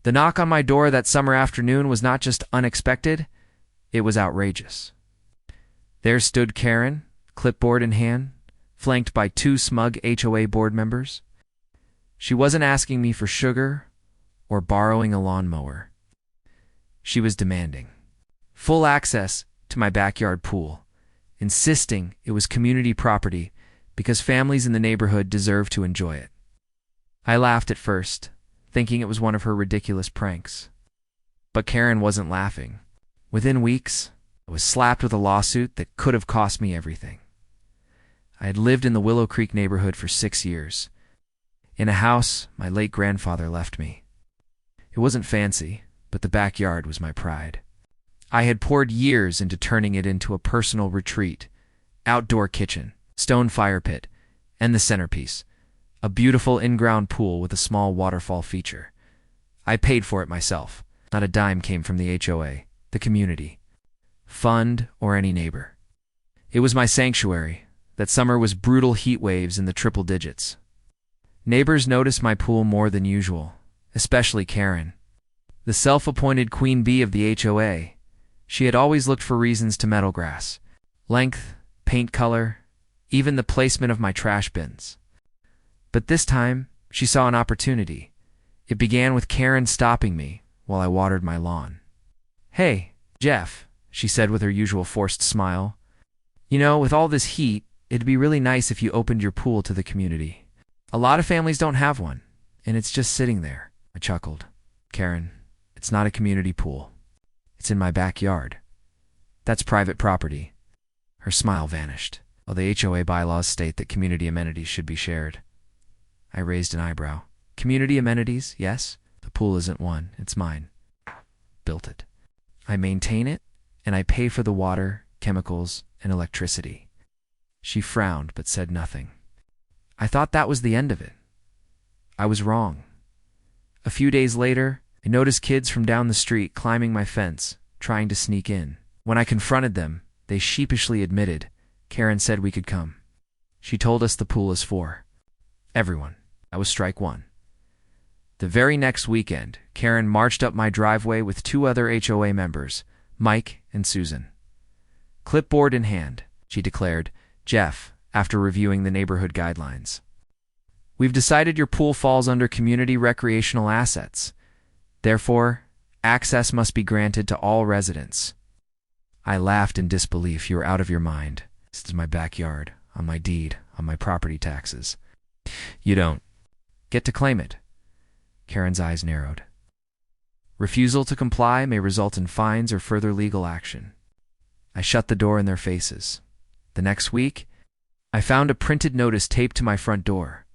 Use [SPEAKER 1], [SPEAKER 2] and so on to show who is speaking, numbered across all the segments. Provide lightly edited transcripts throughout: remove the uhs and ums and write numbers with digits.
[SPEAKER 1] The knock on my door that summer afternoon was not just unexpected, it was outrageous. There stood Karen, clipboard in hand, flanked by two smug HOA board members. She wasn't asking me for sugar or borrowing a lawnmower. She was demanding full access to my backyard pool, insisting it was community property because families in the neighborhood deserved to enjoy it. I laughed at first, thinking it was one of her ridiculous pranks. But Karen wasn't laughing. Within weeks, I was slapped with a lawsuit that could have cost me everything. I had lived in the Willow Creek neighborhood for 6 years, in a house my late grandfather left me. It wasn't fancy, but the backyard was my pride. I had poured years into turning it into a personal retreat, outdoor kitchen, stone fire pit, and the centerpiece, a beautiful in-ground pool with a small waterfall feature. I paid for it myself. Not a dime came from the HOA, the community, fund, or any neighbor. It was my sanctuary. That summer was brutal heat waves in the triple digits. Neighbors noticed my pool more than usual, especially Karen, the self-appointed queen bee of the HOA. She had always looked for reasons to meddle grass, length, paint color, even the placement of my trash bins. But this time, she saw an opportunity. It began with Karen stopping me while I watered my lawn. "Hey, Jeff," she said with her usual forced smile. "You know, with all this heat, it'd be really nice if you opened your pool to the community. A lot of families don't have one, and it's just sitting there." I chuckled. "Karen, it's not a community pool. It's in my backyard. That's private property." Her smile vanished. "Well, the HOA bylaws state that community amenities should be shared." I raised an eyebrow. "Community amenities, yes. The pool isn't one. It's mine. Built it. I maintain it, and I pay for the water, chemicals, and electricity." She frowned but said nothing. I thought that was the end of it. I was wrong. A few days later, I noticed kids from down the street climbing my fence, trying to sneak in. When I confronted them, they sheepishly admitted. Karen said we could come. She told us the pool is for everyone. That was strike one. The very next weekend, Karen marched up my driveway with 2 other HOA members, Mike and Susan. Clipboard in hand, she declared, "Jeff, after reviewing the neighborhood guidelines, we've decided your pool falls under community recreational assets. Therefore, access must be granted to all residents." I laughed in disbelief. "You're out of your mind. This is my backyard, on my deed, on my property taxes. You don't get to claim it." Karen's eyes narrowed. "Refusal to comply may result in fines or further legal action." I shut the door in their faces. The next week, I found a printed notice taped to my front door.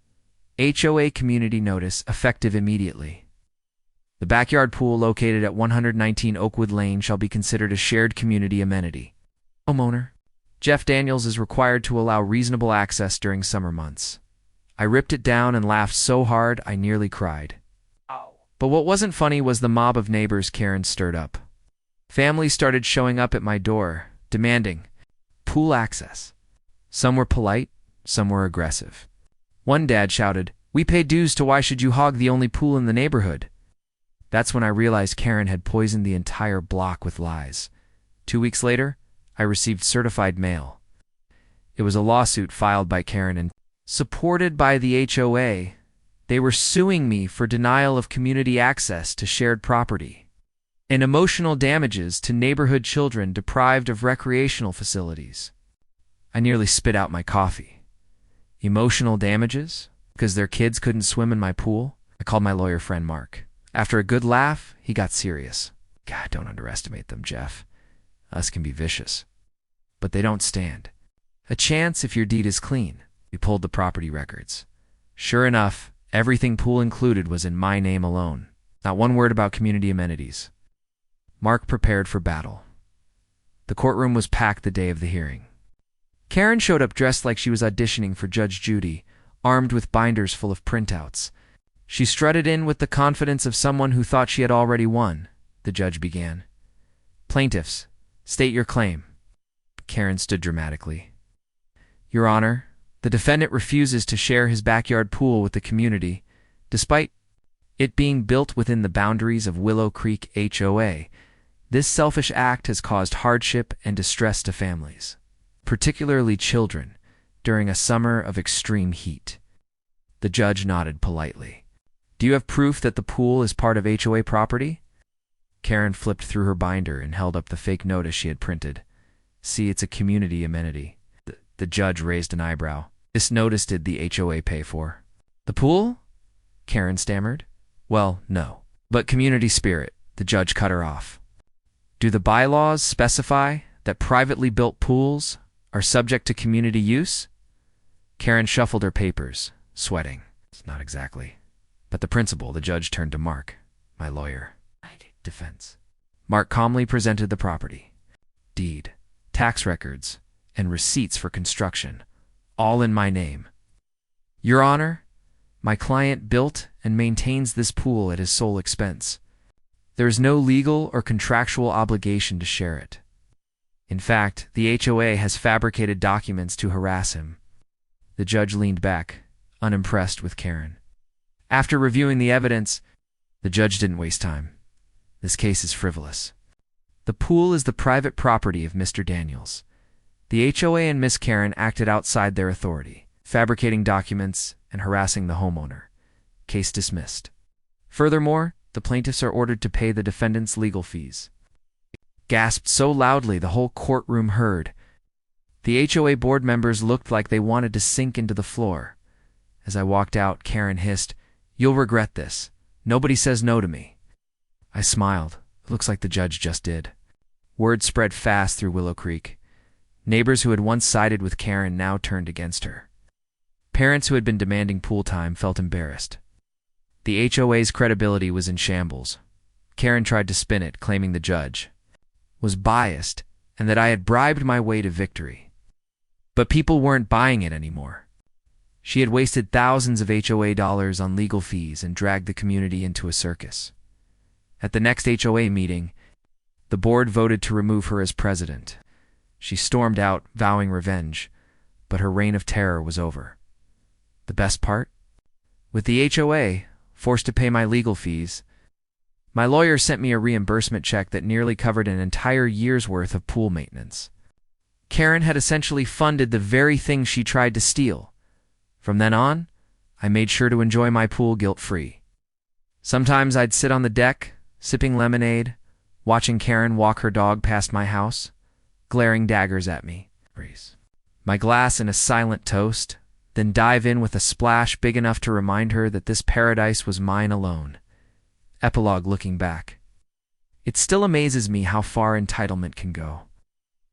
[SPEAKER 1] HOA community notice, effective immediately. The backyard pool located at 119 Oakwood Lane shall be considered a shared community amenity. Homeowner Jeff Daniels is required to allow reasonable access during summer months. I ripped it down and laughed so hard I nearly cried. But what wasn't funny was the mob of neighbors Karen stirred up. Families started showing up at my door, demanding pool access. Some were polite, some were aggressive. One dad shouted, "We pay dues to why should you hog the only pool in the neighborhood?" That's when I realized Karen had poisoned the entire block with lies. 2 weeks later, I received certified mail. It was a lawsuit filed by Karen and supported by the HOA. They were suing me for denial of community access to shared property and emotional damages to neighborhood children deprived of recreational facilities. I nearly spit out my coffee. Emotional damages? Because their kids couldn't swim in my pool? I called my lawyer friend Mark. After a good laugh, he got serious. "God, don't underestimate them, Jeff. Us can be vicious. But they don't stand a chance if your deed is clean." We pulled the property records. Sure enough, everything pool included was in my name alone. Not one word about community amenities. Mark prepared for battle. The courtroom was packed the day of the hearing. Karen showed up dressed like she was auditioning for Judge Judy, armed with binders full of printouts. She strutted in with the confidence of someone who thought she had already won. The judge began. "Plaintiffs, state your claim." Karen stood dramatically. "Your Honor, the defendant refuses to share his backyard pool with the community, despite..." It being built within the boundaries of Willow Creek HOA, this selfish act has caused hardship and distress to families, particularly children, during a summer of extreme heat. The judge nodded politely. Do you have proof that the pool is part of HOA property? Karen flipped through her binder and held up the fake notice she had printed. See, it's a community amenity. The judge raised an eyebrow. This notice did the HOA pay for? The pool? Karen stammered. Well, no. But community spirit, the judge cut her off. Do the bylaws specify that privately built pools are subject to community use? Karen shuffled her papers, sweating. Not exactly. But the principal, the judge turned to Mark, my lawyer. Defense. Mark calmly presented the property. Deed, tax records, and receipts for construction, all in my name. Your Honor, my client built and maintains this pool at his sole expense. There is no legal or contractual obligation to share it. In fact, the HOA has fabricated documents to harass him. The judge leaned back, unimpressed with Karen. After reviewing the evidence, the judge didn't waste time. This case is frivolous. The pool is the private property of Mr. Daniels. The HOA and Miss Karen acted outside their authority, fabricating documents and harassing the homeowner. Case dismissed. Furthermore, the plaintiffs are ordered to pay the defendant's legal fees. Gasped so loudly the whole courtroom heard. The HOA board members looked like they wanted to sink into the floor. As I walked out, Karen hissed, "You'll regret this. Nobody says no to me." I smiled. It looks like the judge just did. Word spread fast through Willow Creek. Neighbors who had once sided with Karen now turned against her. Parents who had been demanding pool time felt embarrassed. The HOA's credibility was in shambles. Karen tried to spin it, claiming the judge was biased and that I had bribed my way to victory. But people weren't buying it anymore. She had wasted thousands of HOA dollars on legal fees and dragged the community into a circus. At the next HOA meeting, the board voted to remove her as president. She stormed out, vowing revenge, but her reign of terror was over. The best part? With the HOA forced to pay my legal fees, my lawyer sent me a reimbursement check that nearly covered an entire year's worth of pool maintenance. Karen had essentially funded the very thing she tried to steal. From then on, I made sure to enjoy my pool guilt-free. Sometimes I'd sit on the deck, sipping lemonade, watching Karen walk her dog past my house, glaring daggers at me. My glass in a silent toast, then dive in with a splash big enough to remind her that this paradise was mine alone. Epilogue looking back. It still amazes me how far entitlement can go.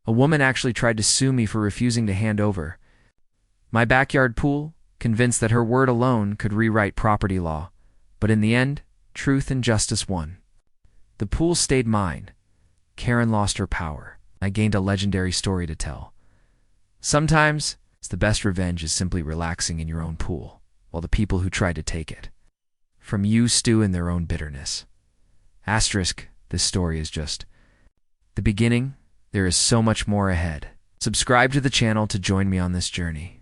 [SPEAKER 1] A woman actually tried to sue me for refusing to hand over my backyard pool, convinced that her word alone could rewrite property law. But in the end, truth and justice won. The pool stayed mine. Karen lost her power. I gained a legendary story to tell. Sometimes, the best revenge is simply relaxing in your own pool, while the people who tried to take it from you stew in their own bitterness. Asterisk, this story is just the beginning. There is so much more ahead. Subscribe to the channel to join me on this journey.